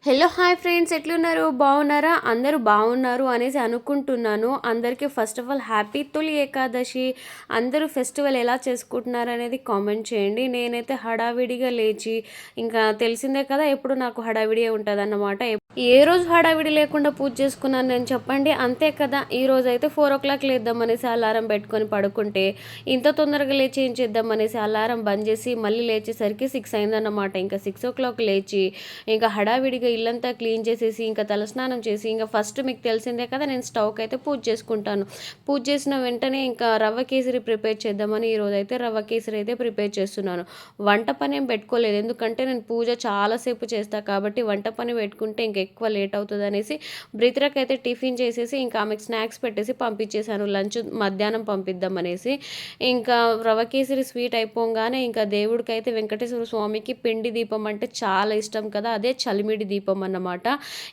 Hello hi friends, ఎట్లున్నారు? బాగున్నారా? అందరూ బాగున్నారు అనేసి అనుకుంటున్నాను. అందరికీ ఫస్ట్ ఆఫ్ ఆల్ హ్యాపీ తొలి ఏకాదశి. అందరూ ఫెస్టివల్ ఎలా చేసుకుంటున్నారు అనేది కామెంట్ చేయండి. నేనైతే హడావిడిగా లేచి, ఇంకా తెలిసిందే కదా, ఎప్పుడు నాకు హడావిడియే ఉంటుందన్నమాట. ఏ రోజు హడావిడి లేకుండా పూజ చేసుకున్నాను నేను చెప్పండి? అంతే కదా. ఈ రోజు అయితే 4 o'clock లేద్దాం అనేసి అలారం పెట్టుకొని పడుకుంటే, ఇంత తొందరగా లేచి ఏం చేద్దాం అనేసి అలారం బంద్ చేసి మళ్ళీ లేచేసరికి 6 అయిందన్నమాట. ఇంకా 6 o'clock లేచి ఇంకా హడావిడిగా ఇల్లంతా క్లీన్ చేసేసి ఇంకా తలస్నానం చేసి ఇంకా ఫస్ట్ మీకు తెలిసిందే కదా, నేను స్టవ్కి అయితే పూజ చేసుకుంటాను. పూజ చేసిన వెంటనే ఇంకా రవ్వ కేసరి ప్రిపేర్ చేద్దామని ఈరోజు అయితే రవ్వ కేసరి అయితే ప్రిపేర్ చేస్తున్నాను. వంట పని ఏం పెట్టుకోలేదు, ఎందుకంటే నేను పూజ చాలాసేపు చేస్తాను కాబట్టి వంట పని పెట్టుకుంటే ఇంక ఎక్కువ లేట్ అవుతుంది అనేసి బ్రిత్రకి అయితే టిఫిన్ చేసేసి ఇంకా ఆమెకు స్నాక్స్ పెట్టేసి పంపించేశాను. లంచ్ మధ్యాహ్నం పంపిద్దాం అనేసి. ఇంకా రవ్వ కేసరి స్వీట్ అయిపోగానే ఇంకా దేవుడికి అయితే వెంకటేశ్వర స్వామికి పిండి దీపం అంటే చాలా ఇష్టం కదా, అదే చలిమిడి దీపం అన్నమాట.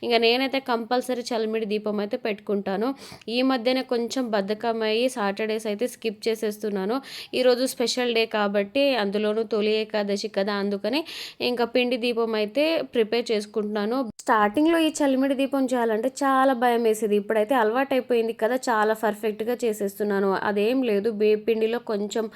ఇంకా నేనైతే కంపల్సరీ చలిమిడి దీపం అయితే పెట్టుకుంటాను. ఈ మధ్యనే కొంచెం బద్ధకమయ్యి సాటర్డేస్ అయితే స్కిప్ చేసేస్తున్నాను. ఈరోజు స్పెషల్ డే కాబట్టి, అందులోనూ తొలి ఏకాదశి కదా, అందుకని ఇంకా పిండి దీపం అయితే ప్రిపేర్ చేసుకుంటున్నాను. స్టార్టింగ్లో ఈ చలిమిడి దీపం చేయాలంటే చాలా భయం వేసేది. ఇప్పుడైతే అలవాటు అయిపోయింది కదా, చాలా పర్ఫెక్ట్గా చేసేస్తున్నాను. అదేం లేదు, పిండిలో కొంచెం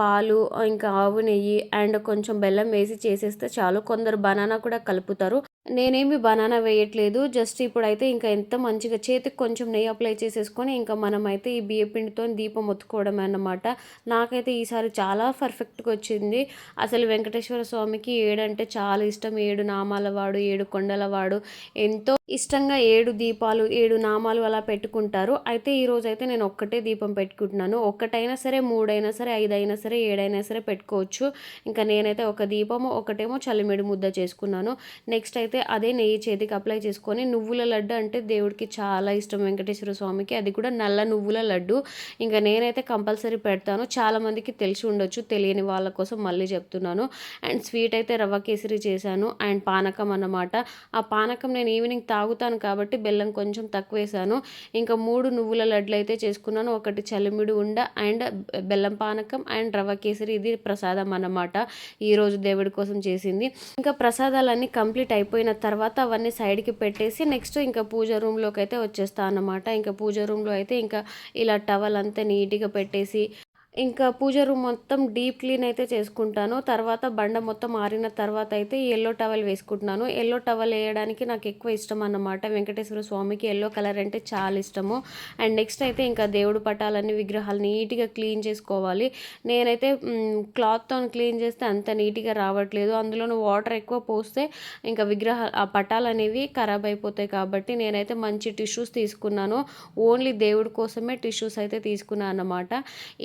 పాలు, ఇంకా ఆవు నెయ్యి అండ్ కొంచెం బెల్లం వేసి చేసేస్తే చాలు. కొందరు బనానా కూడా కలుపుతారు. నేనేమి బనానా వేయట్లేదు. జస్ట్ ఇప్పుడైతే ఇంకా ఎంత మంచిగా చేతికి కొంచెం నెయ్యి అప్లై చేసేసుకొని ఇంకా మనమైతే ఈ బియ్య పిండితో దీపం ఒత్తుకోవడమే అన్నమాట. నాకైతే ఈసారి చాలా పర్ఫెక్ట్గా వచ్చింది. అసలు వెంకటేశ్వర స్వామికి 7 అంటే చాలా ఇష్టం. 7 నామాల వాడు, 7 కొండల వాడు, ఎంతో ఇష్టంగా 7 దీపాలు, 7 నామాలు అలా పెట్టుకుంటారు. అయితే ఈరోజు అయితే నేను ఒక్కటే దీపం పెట్టుకుంటున్నాను. ఒక్కటైనా సరే, 3 అయినా సరే, 5 అయినా సరే, 7 అయినా సరే పెట్టుకోవచ్చు. ఇంకా నేనైతే ఒక దీపము, ఒకటేమో చలిమిడి ముద్ద చేసుకున్నాను. నెక్స్ట్ అయితే అదే నెయ్యి చేతికి అప్లై చేసుకొని, నువ్వుల లడ్డు అంటే దేవుడికి చాలా ఇష్టం వెంకటేశ్వర స్వామికి, అది కూడా నల్ల నువ్వుల లడ్డు. ఇంకా నేనైతే కంపల్సరీ పెడతాను. చాలామందికి తెలిసి ఉండొచ్చు, తెలియని వాళ్ళ కోసం మళ్ళీ చెప్తున్నాను. అండ్ స్వీట్ అయితే రవ్వ కేసరి చేశాను అండ్ పానకం అన్నమాట. ఆ పానకం నేను ఈవినింగ్ తాగుతాను కాబట్టి బెల్లం కొంచెం తక్కువ వేసాను. ఇంకా 3 నువ్వుల లడ్లు అయితే చేసుకున్నాను. ఒకటి చలిమిడి ఉండ అండ్ బెల్లం పానకం అండ్ రవ్వ కేసరి. ఇది ప్రసాదం అన్నమాట, ఈరోజు దేవుడి కోసం చేసింది. ఇంకా ప్రసాదాలన్నీ కంప్లీట్ అయిపోయిన తర్వాత అవన్నీ సైడ్కి పెట్టేసి నెక్స్ట్ ఇంకా పూజ రూమ్లోకి అయితే వచ్చేస్తాను అన్నమాట. ఇంకా పూజ రూమ్లో అయితే ఇంకా ఇలా టవల్ అంతా నీట్గా పెట్టేసి ఇంకా పూజ రూమ్ మొత్తం డీప్ క్లీన్ అయితే చేసుకుంటాను. తర్వాత బండ మొత్తం ఆరిన తర్వాత అయితే ఎల్లో టవల్ వేసుకుంటున్నాను. ఎల్లో టవల్ వేయడానికి నాకు ఎక్కువ ఇష్టం అన్నమాట. వెంకటేశ్వర స్వామికి ఎల్లో కలర్ అంటే చాలా ఇష్టము. అండ్ నెక్స్ట్ అయితే ఇంకా దేవుడు పటాలన్నీ, విగ్రహాలు నీట్గా క్లీన్ చేసుకోవాలి. నేనైతే క్లాత్తో క్లీన్ చేస్తే అంత నీట్గా రావట్లేదు. అందులోనూ వాటర్ ఎక్కువ పోస్తే ఇంకా ఆ పటాలు అనేవి ఖరాబ్ అయిపోతాయి కాబట్టి నేనైతే మంచి టిష్యూస్ తీసుకున్నాను. ఓన్లీ దేవుడి కోసమే టిష్యూస్ అయితే తీసుకున్నాను అన్నమాట.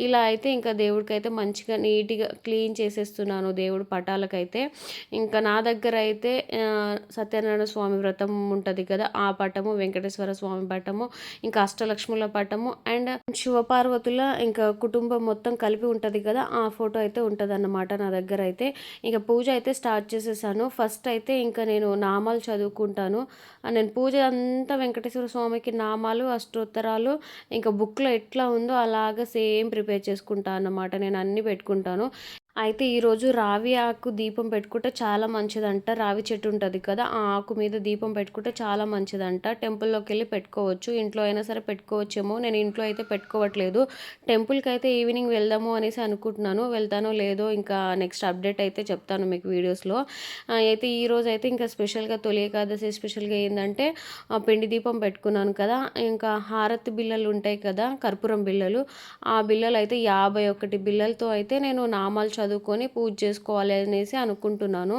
ఇలా అయితే ఇంకా దేవుడికైతే మంచిగా నీట్గా క్లీన్ చేసేస్తున్నాను దేవుడు పటాలకైతే. ఇంకా నా దగ్గర అయితే సత్యనారాయణ స్వామి వ్రతం ఉంటుంది కదా, ఆ పటము, వెంకటేశ్వర స్వామి పటము, ఇంకా అష్టలక్ష్ముల పటము అండ్ శివపార్వతుల ఇంకా కుటుంబం మొత్తం కలిపి ఉంటుంది కదా, ఆ ఫోటో అయితే ఉంటుంది అన్నమాట నా దగ్గర అయితే. ఇంకా పూజ అయితే స్టార్ట్ చేసేసాను. ఫస్ట్ అయితే ఇంకా నేను నామాలు చదువుకుంటాను. నేను పూజ అంతా వెంకటేశ్వర స్వామికి నామాలు, అష్టోత్తరాలు ఇంకా బుక్లో ఎట్లా ఉందో అలాగా సేమ్ ప్రిపేర్ చేసుకుంటాను అన్నమాట. నేను అన్నీ పెట్టుకుంటాను. అయితే ఈరోజు రావి ఆకు దీపం పెట్టుకుంటే చాలా మంచిదంట. రావి చెట్టు ఉంటుంది కదా, ఆ ఆకు మీద దీపం పెట్టుకుంటే చాలా మంచిదంట. టెంపుల్లోకి వెళ్ళి పెట్టుకోవచ్చు, ఇంట్లో అయినా సరే పెట్టుకోవచ్చేమో. నేను ఇంట్లో అయితే పెట్టుకోవట్లేదు. టెంపుల్కి అయితే ఈవినింగ్ వెళ్దాము అనేసి అనుకుంటున్నాను. వెళ్తానో లేదో ఇంకా నెక్స్ట్ అప్డేట్ అయితే చెప్తాను మీకు వీడియోస్లో. అయితే ఈరోజు అయితే ఇంకా స్పెషల్గా తొలి ఏకాదశి స్పెషల్గా ఏంటంటే పిండి దీపం పెట్టుకున్నాను కదా, ఇంకా హారతి బిళ్ళలు ఉంటాయి కదా, కర్పూరం బిళ్ళలు, ఆ బిళ్ళలు అయితే 51 బిళ్ళలతో అయితే నేను నామాలు చదువుకొని పూజ చేసుకోవాలి అనేసి అనుకుంటున్నాను.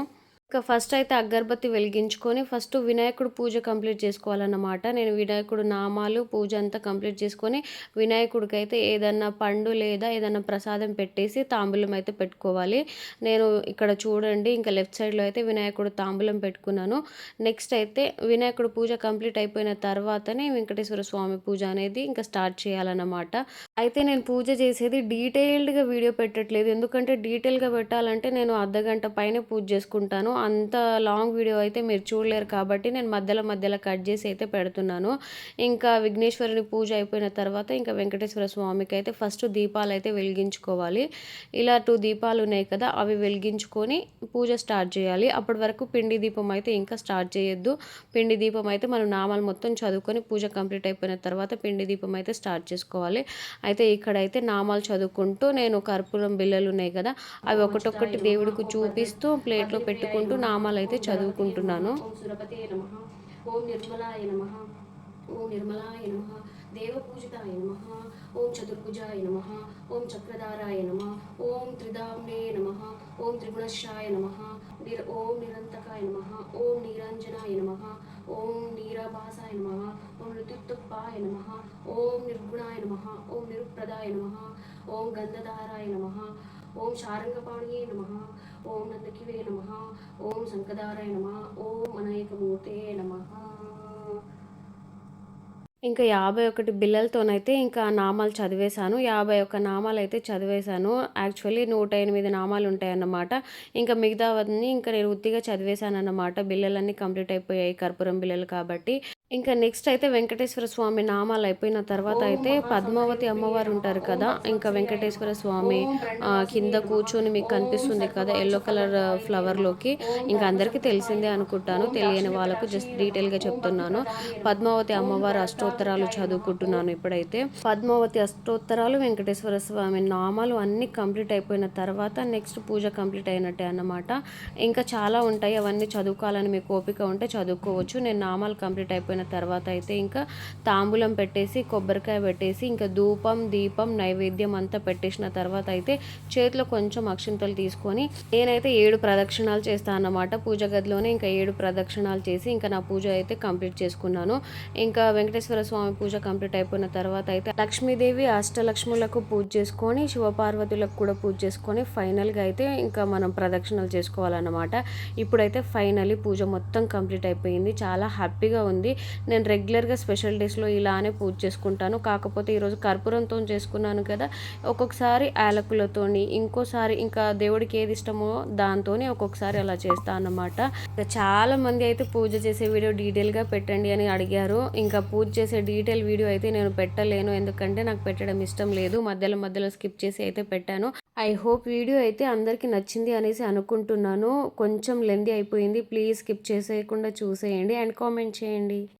ఇంకా ఫస్ట్ అయితే అగరబత్తి వెలిగించుకొని ఫస్ట్ వినాయకుడు పూజ కంప్లీట్ చేసుకోవాలన్నమాట. నేను వినాయకుడు నామాలు పూజ అంతా కంప్లీట్ చేసుకొని వినాయకుడికి అయితే ఏదన్నా పండు లేదా ఏదన్నా ప్రసాదం పెట్టేసి తాంబూలం అయితే పెట్టుకోవాలి. నేను ఇక్కడ చూడండి, ఇంకా లెఫ్ట్ సైడ్లో అయితే వినాయకుడు తాంబూలం పెట్టుకున్నాను. నెక్స్ట్ అయితే వినాయకుడు పూజ కంప్లీట్ అయిపోయిన తర్వాతనే వెంకటేశ్వర స్వామి పూజ అనేది ఇంకా స్టార్ట్ చేయాలన్నమాట. అయితే నేను పూజ చేసేది డీటెయిల్డ్గా వీడియో పెట్టట్లేదు, ఎందుకంటే డీటెయిల్గా పెట్టాలంటే నేను అర్ధగంట పైన పూజ చేసుకుంటాను. అంత లాంగ్ వీడియో అయితే మీరు చూడలేరు కాబట్టి నేను మధ్యలో మధ్యలో కట్ చేసి అయితే పెడుతున్నాను. ఇంకా విఘ్నేశ్వరుని పూజ అయిపోయిన తర్వాత ఇంకా వెంకటేశ్వర స్వామికి అయితే ఫస్ట్ దీపాలు అయితే వెలిగించుకోవాలి. ఇలా 2 దీపాలు ఉన్నాయి కదా, అవి వెలిగించుకొని పూజ స్టార్ట్ చేయాలి. అప్పటి వరకు పిండి దీపం అయితే ఇంకా స్టార్ట్ చేయొద్దు. పిండి దీపం అయితే మనం నామాలు మొత్తం చదువుకొని పూజ కంప్లీట్ అయిపోయిన తర్వాత పిండి దీపం అయితే స్టార్ట్ చేసుకోవాలి. అయితే ఇక్కడైతే నామాలు చదువుకుంటూ నేను కర్పూరం బిళ్ళలు ఉన్నాయి కదా, అవి ఒకటొక్కటి దేవుడికి చూపిస్తూ ప్లేట్లో పెట్టుకుంటూ నామాలు అయితే చదువుకుంటున్నాను. ఓం సురపతే నమః, ఓం నిర్మలాయ నమః, ఓం నిర్మలాయ నమః, దేవపూజితాయ నమః, ఓం చతుర్భుజాయ నమః, ఓం చక్రధారాయ నమః, ఓం త్రిదాంబే నమః, ఓం త్రిగుణశ్యాయ నమః, ఓం నిరంతకాయ నమః, ఓం నీరాంజనాయ నమః, ఓం నీరాభాసాయ నమః, ఓం ఋతుత్తుప్పాయ నమః, ఓం నిర్గుణాయ నమః, ఓం నిరుప్రదాయ నమః, ఓం గంధధారాయ నమః, ఓం శారంగపాణియే నమః, ఓం నందకివే నమః, ఓం శంఖదారాయ నమః, ఓం అనేకమూర్తే నమః. ఇంకా 51 బిళ్ళలతోనైతే ఇంకా నామాలు చదివేశాను. 51 నామాలు అయితే చదివేశాను. యాక్చువల్లీ 108 నామాలు ఉంటాయన్నమాట. ఇంకా మిగతావన్నీ ఇంకా నేను ఉత్తిగా చదివేశానన్నమాట. బిళ్ళలన్నీ కంప్లీట్ అయిపోయాయి, కర్పూరం బిళ్ళలు కాబట్టి. ఇంకా నెక్స్ట్ అయితే వెంకటేశ్వర స్వామి నామాలు అయిపోయిన తర్వాత అయితే పద్మావతి అమ్మవారు ఉంటారు కదా, ఇంకా వెంకటేశ్వర స్వామి కింద కూర్చొని మీకు కనిపిస్తుంది కదా ఎల్లో కలర్ ఫ్లవర్లోకి, ఇంకా అందరికీ తెలిసిందే అనుకుంటాను. తెలియని వాళ్ళకు జస్ట్ డీటెయిల్గా చెప్తున్నాను. పద్మావతి అమ్మవారు అష్టోత్తరాలు చదువుకుంటున్నాను ఇప్పుడైతే. పద్మావతి అష్టోత్తరాలు, వెంకటేశ్వర స్వామి నామాలు అన్నీ కంప్లీట్ అయిపోయిన తర్వాత నెక్స్ట్ పూజ కంప్లీట్ అయినట్టే అన్నమాట. ఇంకా చాలా ఉంటాయి, అవన్నీ చదువుకోవాలని మీకు ఓపిక ఉంటే చదువుకోవచ్చు. నేను నామాలు కంప్లీట్ అయిపోయిన తర్వాత అయితే ఇంకా తాంబూలం పెట్టేసి కొబ్బరికాయ పెట్టేసి ఇంకా ధూపం దీపం నైవేద్యం అంతా పెట్టేసిన తర్వాత అయితే చేతిలో కొంచెం అక్షింతలు తీసుకొని నేనైతే 7 ప్రదక్షిణాలు చేస్తాను అన్నమాట. పూజ గదిలోనే ఇంకా 7 ప్రదక్షిణాలు చేసి ఇంకా నా పూజ అయితే కంప్లీట్ చేసుకున్నాను. ఇంకా వెంకటేశ్వర స్వామి పూజ కంప్లీట్ అయిపోయిన తర్వాత అయితే లక్ష్మీదేవి అష్టలక్ష్ములకు పూజ చేసుకొని శివపార్వతులకు కూడా పూజ చేసుకొని ఫైనల్గా అయితే ఇంకా మనం ప్రదక్షిణలు చేసుకోవాలన్నమాట. ఇప్పుడైతే ఫైనల్లీ పూజ మొత్తం కంప్లీట్ అయిపోయింది. చాలా హ్యాపీగా ఉంది. నేను రెగ్యులర్గా స్పెషల్ డేస్లో ఇలానే పూజ చేసుకుంటాను. కాకపోతే ఈరోజు కర్పూరంతో చేసుకున్నాను కదా, ఒక్కొక్కసారి యాలకులతోని, ఇంకోసారి ఇంకా దేవుడికి ఏది ఇష్టమో దాంతోనే ఒక్కొక్కసారి అలా చేస్తాను అన్నమాట. ఇంకా చాలా మంది అయితే పూజ చేసే వీడియో డీటెయిల్గా పెట్టండి అని అడిగారు. ఇంకా పూజ చేసే డీటెయిల్ వీడియో అయితే నేను పెట్టలేను, ఎందుకంటే నాకు పెట్టడం ఇష్టం లేదు. మధ్యలో మధ్యలో స్కిప్ చేసి అయితే పెట్టాను. ఐ హోప్ వీడియో అయితే అందరికీ నచ్చింది అనేసి అనుకుంటున్నాను. కొంచెం లెంతీ అయిపోయింది, ప్లీజ్ స్కిప్ చేసేయకుండా చూసేయండి అండ్ కామెంట్ చేయండి.